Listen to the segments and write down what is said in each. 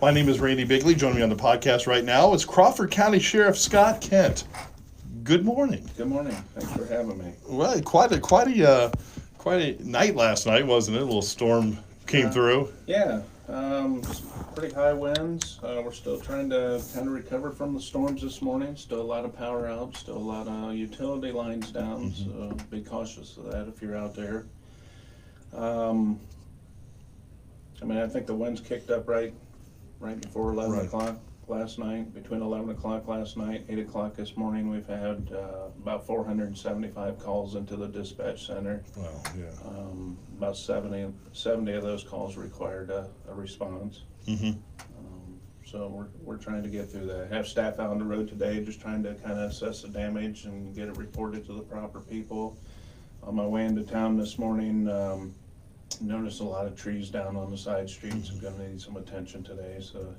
My name is Randy Bigley. Joining me on the podcast right now is Crawford County Sheriff Scott Kent. Good morning. Good morning. Thanks for having me. Well, quite a night last night, wasn't it? A little storm came through. Yeah, pretty high winds. We're still trying to kind of recover from the storms this morning. Still a lot of power outs, still a lot of utility lines down, so be cautious of that if you're out there. I think the winds kicked up right before 11 o'clock last night. Between 11 o'clock last night, 8 o'clock this morning, we've had about 475 calls into the dispatch center. Wow, yeah. About 70 of those calls required a response. So we're trying to get through that. I have staff out on the road today just trying to kind of assess the damage and get it reported to the proper people. On my way into town this morning, noticed a lot of trees down on the side streets. I'm gonna need some attention today, so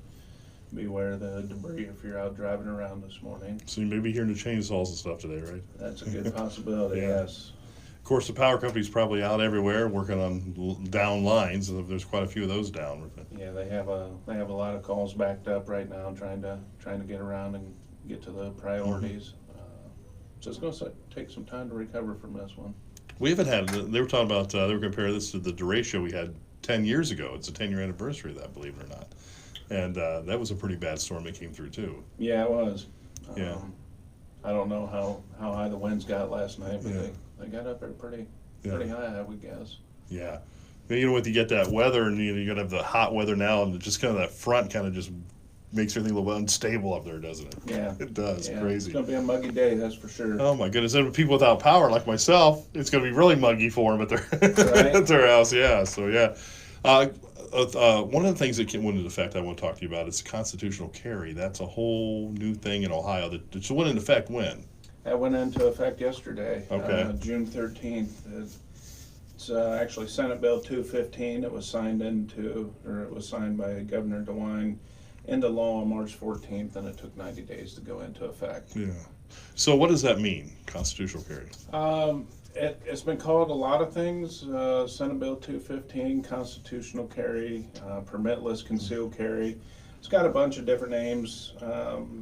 beware of the debris if you're out driving around this morning. So you may be hearing the chainsaws and stuff today, right? That's a good possibility, yes. Of course, the power company's probably out everywhere working on down lines, and there's quite a few of those down. Yeah, they have a lot of calls backed up right now, trying to get around and get to the priorities. So it's going to take some time to recover from this one. We haven't had, they were talking about, they were comparing this to the derecho we had 10 years ago. It's a 10-year anniversary of that, believe it or not. And that was a pretty bad storm that came through, too. Yeah, it was. Yeah. I don't know how high the winds got last night, but they got up there pretty high, I would guess. Yeah. You know, when you get that weather, and you're going to have the hot weather now, and just kind of that front kind of just makes everything a little unstable up there, doesn't it? Yeah. It does. Yeah, crazy. It's going to be a muggy day, that's for sure. Oh, my goodness. And people without power, like myself, it's going to be really muggy for them at their, Right. at their house. Yeah. So, yeah. One of the things that went into effect I want to talk to you about is constitutional carry. That's a whole new thing in Ohio. That went into effect when? That went into effect yesterday, Okay. June 13th. It's actually Senate Bill 215. It was signed by Governor DeWine into law on March 14th, and it took 90 days to go into effect. Yeah. So what does that mean, constitutional carry? It's been called a lot of things. Senate Bill 215, constitutional carry, permitless concealed carry. It's got a bunch of different names.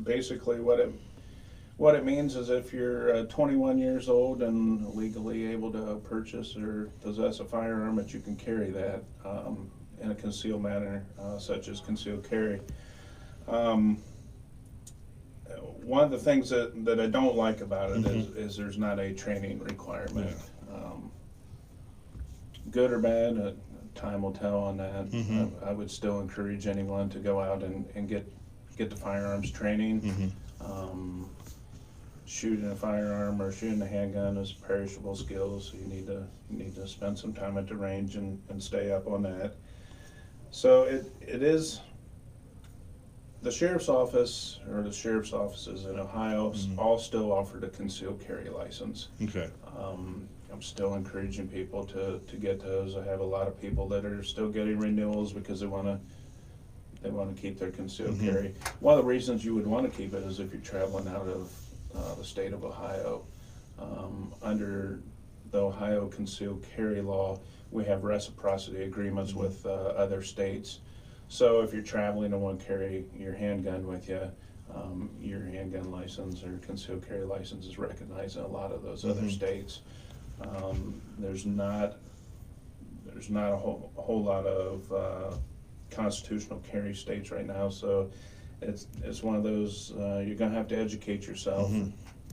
Basically, what it means is if you're 21 years old and legally able to purchase or possess a firearm, that you can carry that in a concealed manner, such as concealed carry. One of the things that I don't like about it is there's not a training requirement. Good or bad, time will tell on that. I would still encourage anyone to go out and get the firearms training. Shooting a firearm or shooting a handgun is perishable skills, so you need to spend some time at the range and stay up on that. So it is. The sheriff's office or the sheriff's offices in Ohio all still offered a concealed carry license. Okay. I'm still encouraging people to get those. I have a lot of people that are still getting renewals because they want to keep their concealed carry. One of the reasons you would want to keep it is if you're traveling out of the state of Ohio. Under the Ohio concealed carry law, we have reciprocity agreements with other states. So if you're traveling and want to carry your handgun with you, your handgun license or concealed carry license is recognized in a lot of those other states. There's not a whole lot of constitutional carry states right now, so it's one of those you're gonna have to educate yourself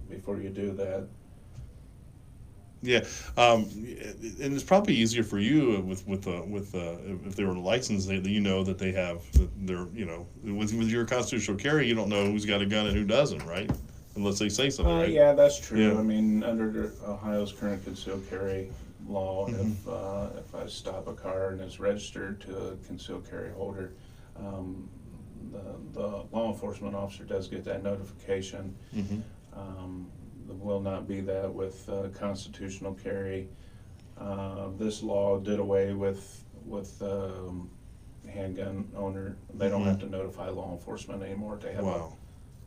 before you do that. Yeah, and it's probably easier for you with if they were licensed, that you know that they have their with your constitutional carry, you don't know who's got a gun and who doesn't, right? Unless they say something. Right? Yeah, that's true. Yeah. I mean, under Ohio's current concealed carry law, if I stop a car and it's registered to a concealed carry holder, the law enforcement officer does get that notification. There will not be that with constitutional carry. This law did away with handgun owner. They don't have to notify law enforcement anymore to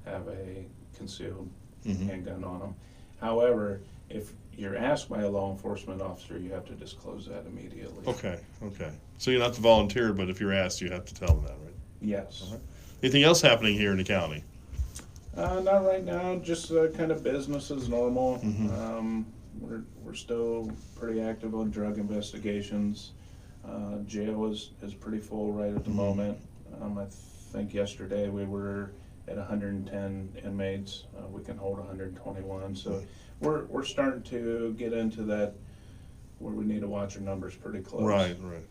have a concealed handgun on them. However, if you're asked by a law enforcement officer, you have to disclose that immediately. Okay. So you're not the volunteer, but if you're asked, you have to tell them that, right? Yes. All right. Anything else happening here in the county? Not right now, just kind of business as normal. Mhm. We're still pretty active on drug investigations. Jail is pretty full right at the Mhm. moment. I think yesterday we were at 110 inmates. We can hold 121, so we're starting to get into that where we need to watch our numbers pretty close. Right, right.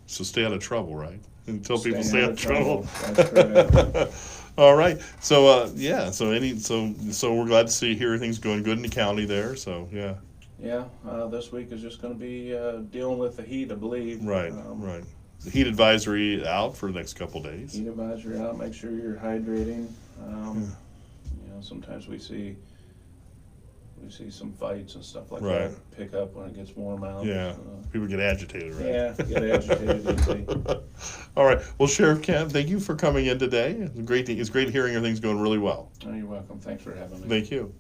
So stay out of trouble, right? And tell people Staying stay out of trouble. That's correct. All right. So yeah. So we're glad to see hear everything's going good in the county there. So yeah. Yeah, this week is just going to be dealing with the heat, I believe. Right. Right. The heat advisory out for the next couple days. Heat advisory out. Make sure you're hydrating. Sometimes we see some fights and stuff like Right. that pick up when it gets warm out. Yeah. People get agitated, right? Yeah, get agitated easily. All right. Well, Sheriff Kemp, thank you for coming in today. It's great hearing everything's going really well. Oh, you're welcome. Thanks for having me. Thank you.